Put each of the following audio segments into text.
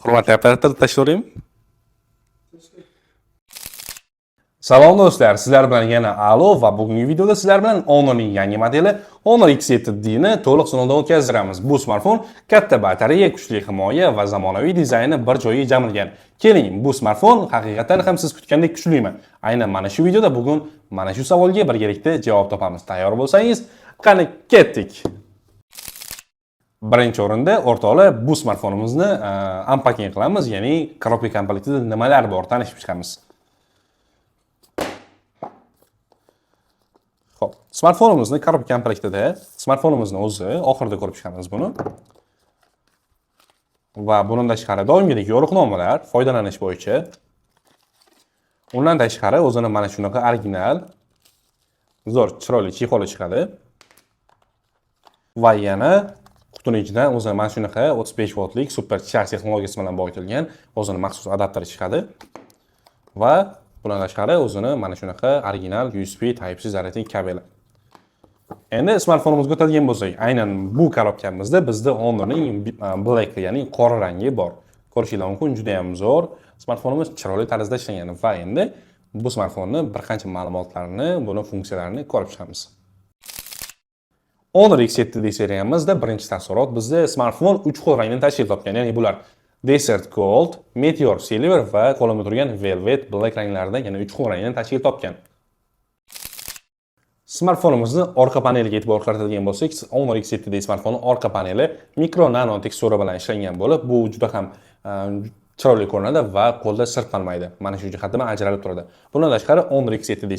Hurmatli operator, tashlayveraymi? Salom do'stlar, sizlar bilan yana Alo va bugungi videoda sizlar bilan Honor'ning yangi modeli Honor X7D ni to'liq sinovdan o'tkazdiramiz. Bu smartfon katta batareya, kuchli himoya va zamonaviy dizayni bir joyga jamlangan. Keling, bu smartfon haqiqatan ham siz kutgandek kuchlimi? Aynan mana shu videoda bugun mana shu savolga birgalikda javob topamiz. Tayyor bo'lsangiz, qani ketdik. Birinchi o'rinda o'rtoqlar bu smartfonimizni unpacking qilamiz, ya'ni korobka komplektida nimalar bor tanishib chiqamiz. Xo'p, smartfonimizni korobka komplektida smartfonimizni o'zi oxirida ko'rib chiqamiz buni. Va bundan tashqari doimgidek yo'riqnomalar foydalanish bo'yicha. Undan tashqari o'zini mana shunaqa original zo'r chiroyli chexoli chiqadi. Va yana qutining ichidan o'zini mana shunaqa 35 voltlik super charge texnologiyasi bilan boyitilgan o'zini maxsus adapteri chiqadi. Va bundan tashqari o'zini mana shunaqa original USB Type-C zaryadnik kabeli. Endi smartfonimizga o'tadigan bo'lsak, aynan bu korobkamizda bizda Honor'ning black, ya'ni qora rangi bor. Ko'rishingiz mumkin, juda ham zo'r. Smartfonimiz chiroyli tarzda ishlangan va endi bu smartfonni bir qancha ma'lumotlarni, buni funksiyalarini ko'rib chiqamiz. Honor X7D seriyamizda birinchi taassurot bizda smartfon 3 xil rangdan tashkil topgan, ya'ni bular Desert Gold, Meteor Silver va qo'limda turgan Velvet Black ranglarida yana 3 xil rangdan tashkil topgan. Smartfonimizni orqa paneliga e'tibor qaratadigan bo'lsak, Honor X7D smartfoni orqa paneli mikro nano tekstura bilan ishlangan bo'lib, bu juda ham chiroyli ko'rinadi va qo'lda sirpanmaydi. Mana shu jihatdan ajralib turadi. Bundan tashqari Honor X7D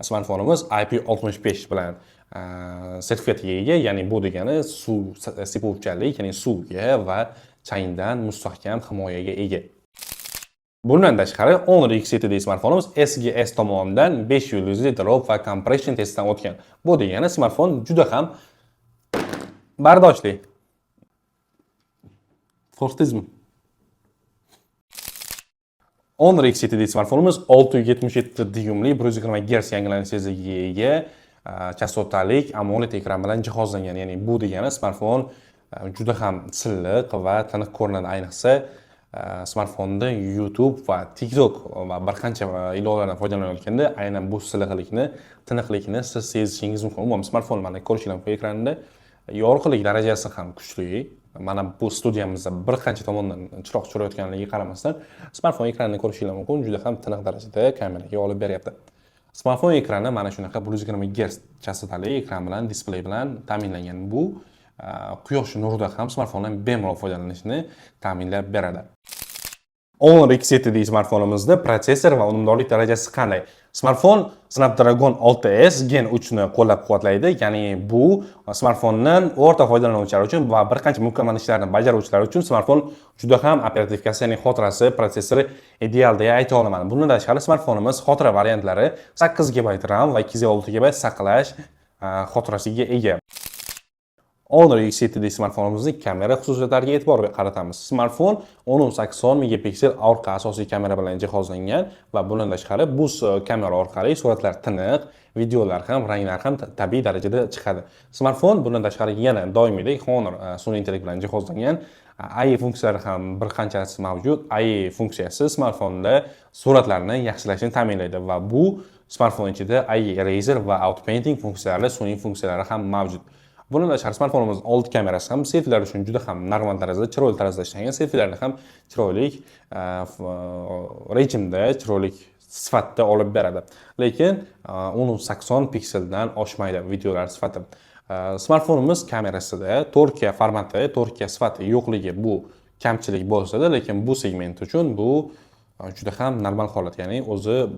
smartfonimiz IP65 bilan sertifikatga ega, ya'ni bu degani suv sepuvchanlik, ya'ni suvga va changdan mustahkam himoyaga ega. Bundan tashqari Honor X7D smartfonimiz SGS tomonidan 5 yulduzli drop va compression testdan o'tgan. Bu degani smartfon juda ham bardoshli. Fortizm. Honor X7D smartfonimiz 677 dyumli 120 Hz yangilanish tezligiga ega, chastotalik AMOLED ekran bilan jihozlangan. Ya'ni bu degani smartfon juda ham silliq va tiniq ko'rinadi. Ayniqsa smartfonda YouTube va TikTok va bir qancha ilovalardan foydalanayotganda aynan bu silliqlikni, tiniqlikni siz sezishingiz mumkin. Umuman smartfon mana ko'rishingiz mumkin, ekranida yorug'lik darajasi ham kuchli. Mana bu studiyamizda bir qancha tomondan chiroq chiqayotganligiga qaramasdan smartfon ekranini ko'rishingiz mumkin, juda ham tiniq darajada kameraga olib beryapti. Smartfon ekrani mana shunaqa 120 Hz chastotali ekran bilan, displey bilan ta'minlangan. Bu quyosh nurida ham smartfondan bemalol foydalanishni ta'minlab beradi. Honor X7D smartfonimizda protsessor va unumdorlik darajasi qanday? Smartfon Snapdragon 6S Gen 3 ni qo'llab-quvvatlaydi, ya'ni bu smartfondan o'rta foydalanuvchilar uchun va bir qancha mukammal ishlarni bajaruvchilar uchun smartfon juda ham operativkasi, ya'ni xotirasi, protsessori ideal deya ayta olaman. Bundan tashqari smartfonimiz xotira variantlari 8 GB RAM va 256 GB saqlash xotirasiga ega. Honor X7D smartfonimizning kamera xususiyatlariga e'tibor qaratamiz. Smartfon 1080 megapiksel orqa asosiy kamera bilan jihozlangan va bundan tashqari bu kamera orqali suratlar tiniq, videolar ham, ranglar ham tabiiy darajada chiqadi. Smartfon bundan tashqari yana doimgidek Honor sun'iy intellekt bilan jihozlangan. AI funksiyalari ham bir qanchasi mavjud. AI funksiyasi smartfonda suratlarni yaxshilashni ta'minlaydi va bu smartfon ichida AI Eraser va Outpainting funksiyalari, sun'iy funksiyalari ham mavjud. Bundan tashqari smartfonimiz old kamerasi ham selfilar uchun juda ham normal tarzda, chiroyli tarzda ishlangan. Selfilarni ham chiroyli rejimda, chiroyli sifatda olib beradi. Lekin 1080 pikseldan oshmaydi videolar sifati. Smartfonimiz kamerasida 4K formati, 4K sifati yo'qligi bu kamchilik bo'lsa-da, lekin bu segment uchun bu juda ham normal holat. Ya'ni o'zi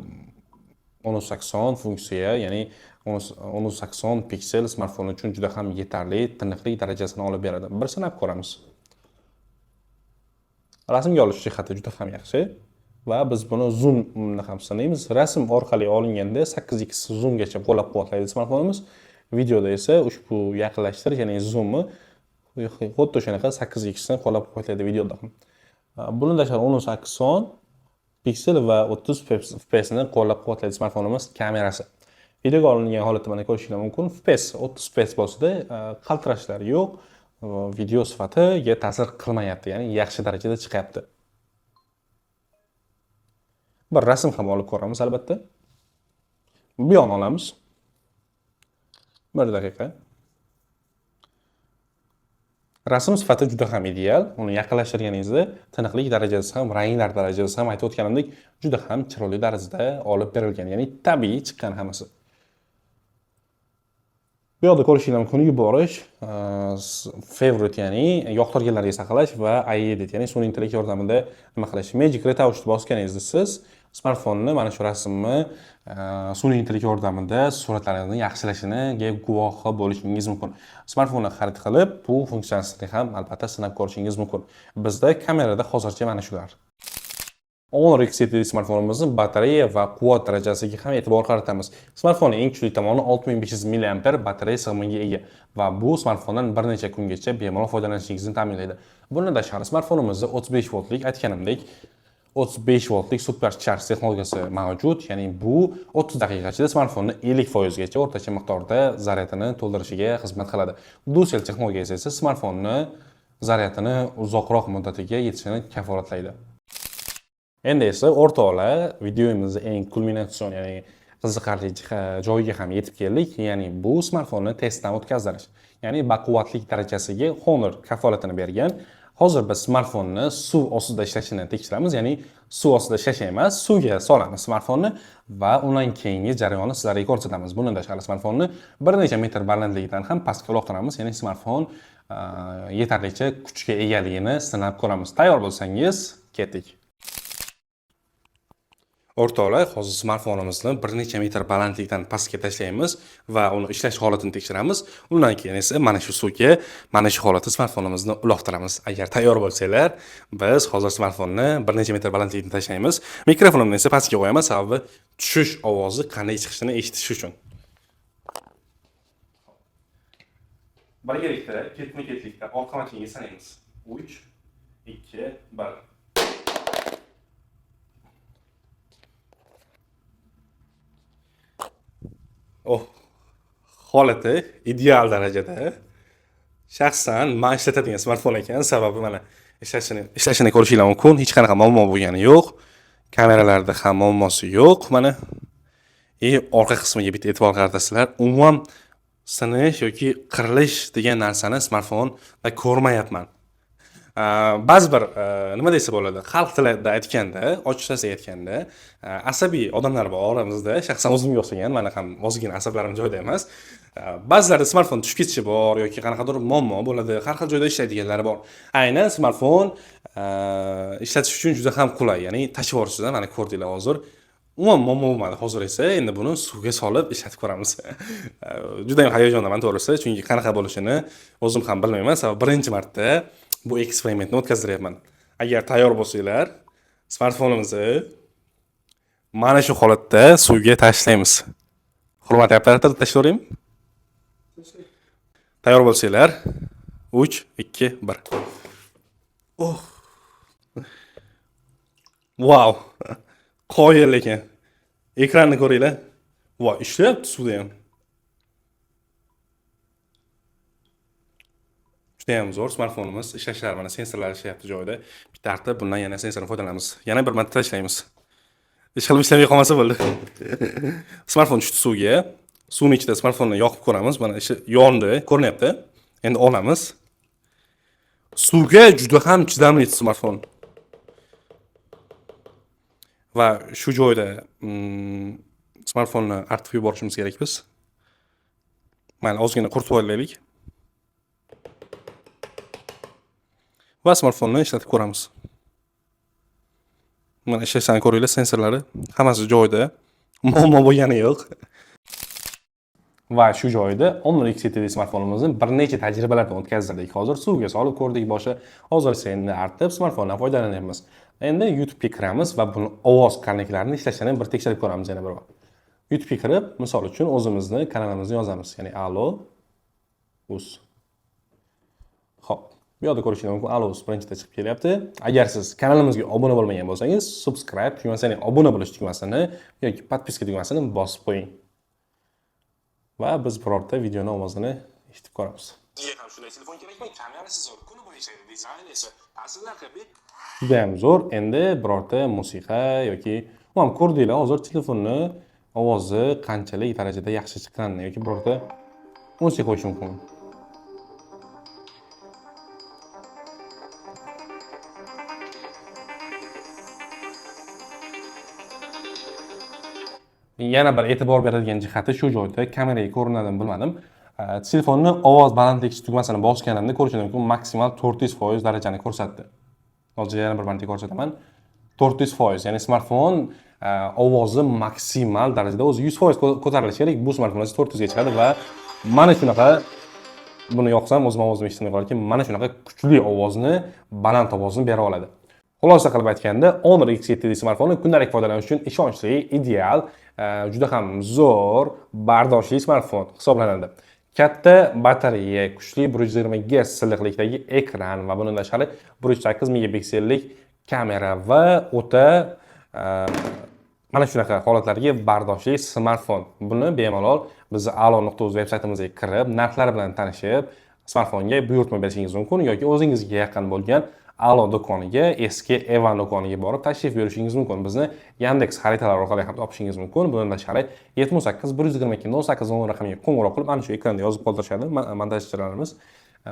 1080 funksiya, ya'ni 1080 piksel smartfon uchun juda ham yetarli tiniqlik darajasini olib beradi. Bir sinab ko'ramiz. Rasmga olish jihati juda ham yaxshi va biz buni zoomni ham sinaymiz. Rasm orqali olinganda 8x zoomgacha qo'llab-quvvatlaydi smartfonimiz. Videoda esa ushbu yaqinlashtirish, ya'ni zoomni xuddi o'shanaqa 8x ni qo'llab-quvvatlaydi videoda ham. Bundan tashqari 1080 piksel va 30 fps ni qo'llab-quvvatlaydi smartfonimiz kamerasi. Videoga olingan holatda mana ko'rishingiz mumkin. FPS 30 fps bo'lsa-da, qaltirashlar yo'q. Video sifatiga ta'sir qilmayapti, ya'ni yaxshi darajada chiqyapti. Bir rasm ham olib ko'ramiz albatta. Bu yoqni olamiz. 1 daqiqa. Rasm sifati juda ham ideal. Uni yaqinlashtirganingizda tiniqlik darajasi ham, ranglar darajasi ham aytib o'tganimdek juda ham chiroyli darajada olib berilgan, ya'ni tabiiy chiqqan hammasi. Bu yoqda ko'rishingiz mumkin yuborish, favorite ya'ni yoqtirganlarga saqlash va iEdit ya'ni sun'iy intellekt yordamida nima qilish. Magic Retouch'ni bosganingizda siz smartfonni mana shu rasmni sun'iy intellekt yordamida suratlaringizni yaxshilashiniga guvohi bo'lishingiz mumkin. Smartfonni xarid qilib, bu funksiyasini ham albatta sinab ko'rishingiz mumkin. Bizda kamerada hozircha mana shular. Honor X7 smartfonimizning batareya va quvvat darajasiga ham e'tibor qaratamiz. Smartfonning eng kuchli tomoni 6500 mAh batareya sig'imiga ega va bu smartfondan bir necha kungacha bemalol foydalanishingizni ta'minlaydi. Bundan tashqari smartfonimizda 35 voltlik aytganimdek 35 voltlik supercharge texnologiyasi mavjud, ya'ni bu 30 daqiqa ichida smartfonni 50% gacha o'rtacha miqdorda zaryadini to'ldirishiga xizmat qiladi. Dual cell texnologiyasi esa smartfonni zaryadini uzoqroq muddatga yetishini kafolatlaydi. Endi esa o'rtoqlar, videomizning eng kulminatsion, ya'ni qiziqarli joyiga ham yetib keldik. Ya'ni bu smartfonni testdan o'tkazilish. Ya'ni baquvvatlik darajasiga Honor kafolatini bergan. Hozir biz smartfonni suv ostida ishlashini tekshiramiz, ya'ni suv ostida ishlash emas, suvga solamiz smartfonni va undan keyingi jarayonni sizlarga ko'rsatamiz. Bundan tashqari smartfonni bir necha metr balandlikdan ham pastga uloqtiramiz, ya'ni smartfon yetarlicha kuchga egaligini sinab ko'ramiz. Tayyor bo'lsangiz, ketdik. O'rtoqlar, hozir smartfonimizni bir necha metr balandlikdan pastga tashlaymiz va uni ishlash holatini tekshiramiz. Undan keyin esa mana shu suvga, mana shu holatda smartfonimizni uloqtiramiz. Agar tayyor bo'lsanglar, biz hozir smartfonni bir necha metr balandlikdan tashlaymiz. Mikrofonimni esa pastga qo'yaman, sababi tushish ovozi qanday chiqishini eshitish uchun. Birgalikda ketma-ketlikda orqa matniga sanaymiz. 3 2 1. Holati ideal darajada. Shaxsan men ishlatadigan smartfon ekan, sababi mana ishlashini ko'rishingiz mumkin. Hech qanaqa muammo bo'lgani yo'q. Kameralarda ham muammosi yo'q. Mana orqa qismiga bitta e'tibor qaratasizlar. Umuman sinish yoki qirilish degan narsani smartfonda ko'rmayapman. Ba'zi bir nima desa bo'ladi, xalq tilida aytganda, ochiqchasiga aytganda, asabiy odamlar bor oramizda, shaxsan o'zimga o'xshagan, mana ham ozgina asablarim joyida emas. Ba'zilarda smartfon tushib ketishi bor yoki qanaqadir muammo bo'ladi, har xil joyda ishlaydiganlari bor. Aynan smartfon ishlatish uchun juda ham qulay, ya'ni tashib yuborishda mana ko'rdinglar hozir. Umuman muammo bo'lmadi. Hozir esa endi buni suvga solib ishlatib ko'ramiz. Juda ham hayajondaman to'g'risi, chunki qanaqa bo'lishini o'zim ham bilmayman, sababi birinchi marta bu eksperimentni o'tkaziryapman. Agar tayyor bo'lsanglar, smartfonimizni mana shu holatda suvga tashlaymiz. Hurmatli operator, tashlayveraymi? Tayyor bo'lsanglar, 3 2 1. Wow! Qoyil ekan. Ekranni ko'ringlar. Voy, ishlayapti suvda ham. Juda ham zo'r smartfonimiz, ishlashlari mana sensorlar ishlayapti joyida. Bitta artib bundan yana sensordan foydalanamiz. Yana bir marta tashlaymiz. Hech qilib ishlamay qolmasa bo'ldi. Smartfon tushdi suvga. Suvning ichida smartfonni yoqib ko'ramiz. Mana ishi yondi, ko'rinyapti. Endi olamiz. Suvga juda ham chidamli smartfon. Va shu joyda smartfonni artib yuborishimiz kerak biz. Mana ozgina quritib olaylik. Va smartfonni ishlatib ko'ramiz. Mana ishlashini ko'ringlar, sensorlari hammasi joyida. Muammo bo'lgani yo'q. Va shu joyda Honor X7 smartfonimizni bir necha tajribalardan o'tkazdirdik. Hozir suvga solib ko'rdik boshi. Hozir esa endi artib smartfondan foydalanyapmiz. Endi YouTube'ga kiramiz va buni ovoz karnaklarini ishlashini bir tekshirib ko'ramiz yana bir bor. YouTube'ga kirib, misol uchun o'zimizni kanalimizni yozamiz, ya'ni Alo Us. Xo'p, bu yerda ko'rishingiz mumkin, Alo Us birinchida chiqib kelyapti. Agar siz kanalimizga obuna bo'lmagan bo'lsangiz, subscribe tugmasini, obuna bo'lish tugmasini yoki podpiska tugmasini bosib qo'ying. Va biz birorta videoni ovozini eshitib ko'ramiz. Sizga ham shunday telefon kerakmi? Kamerasi zo'r, kuni bo'yi ishlaydi, dizayni esa asl raqibi. Juda ham zo'r. Endi birorta musiqa yoki Tamam, ko'rdinglar, hozir telefonni ovozi qanchalik darajada yaxshi chiqqanini yoki birorta musiqa qo'yish mumkin. Yana bir e'tibor beradigan jihati shu joyda kameraga ko'rinadimi bilmadim. Telefonni ovoz balandlik tugmasini bosganimda ko'rishingiz mumkin, maksimal 400% darajani ko'rsatdi. Hozir yana bir marta ko'rsataman. 400%, ya'ni smartfon ovozi maksimal darajada o'zi 100% ko'tarilishi kerak. Bu smartfon 400 ga chiqadi va mana shunaqa, buni yoqsam o'zim ovozim eshitilmay qolarkan, mana shunaqa kuchli ovozni, baland ovozni bera oladi. Xulosa qilib aytganda, Honor X7 smartfoni kundalik foydalanish uchun ishonchli, ideal, juda ham zo'r, bardoshli smartfon hisoblanadi. Katta batareya, kuchli 120 Hz silliqlikdagi ekran va bundan tashqari 108 megapiksellik kamera va o'ta mana shunaqa holatlarga bardoshli smartfon. Buni bemalol biz alo.uz veb-saytimizga kirib, narxlari bilan tanishib, smartfonga buyurtma berishingiz mumkin yoki o'zingizga yaqin bo'lgan Alo do'koniga, eski Evan do'koniga borib tashrif buyurishingiz mumkin. Bizni Yandex xaritalar orqali ham topishingiz mumkin. Bundan tashqari 78 122 0810 raqamiga qo'ng'iroq qilib, mana shu ekranda yozib qoldirishadi montajchilarimiz.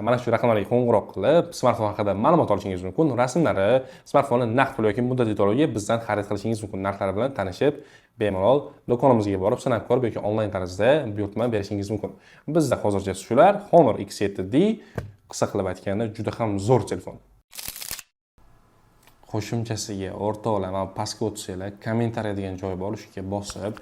Mana shu raqamlarga qo'ng'iroq qilib, smartfon haqida ma'lumot olishingiz mumkin. Rasmlari, smartfonni naqd pul yoki muddatli to'lovga bizdan xarid qilishingiz mumkin. Narxlari bilan tanishib, bemalol do'konimizga borib sinab ko'rib yoki onlayn tarzda buyurtma berishingiz mumkin. Bizda hozircha shular. Honor X7D qisqa qilib aytganda juda ham zo'r telefon. Qo'shimchasiga o'rtoqlar, mana pastga o'tsanglar, kommentariya degan joy bor, shunga bosib,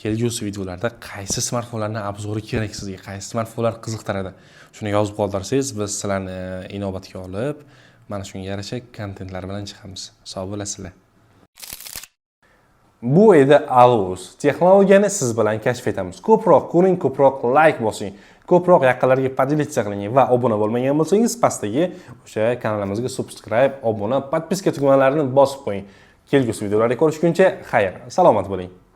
kelgusi videolarda qaysi smartfonlarning obzori kerak sizga, qaysi smartfonlar qiziqtiradi, shuni yozib qoldirsangiz, biz sizlarni inobatga olib, mana shunga yarasha kontentlar bilan chiqamiz. Sog' bo'lasizlar. Bu edi Alus. Texnologiyani siz bilan kashf etamiz. Ko'proq ko'ring, ko'proq like bosing. Ko'proq yaqinlarga podelitsiya qiling va obuna bo'lmagan bo'lsangiz, pastdagi o'sha kanalimizga subscribe, obuna, podpiska tugmalarini bosib qo'ying. Kelgusi videolarda ko'rishguncha xayr, salomat bo'ling.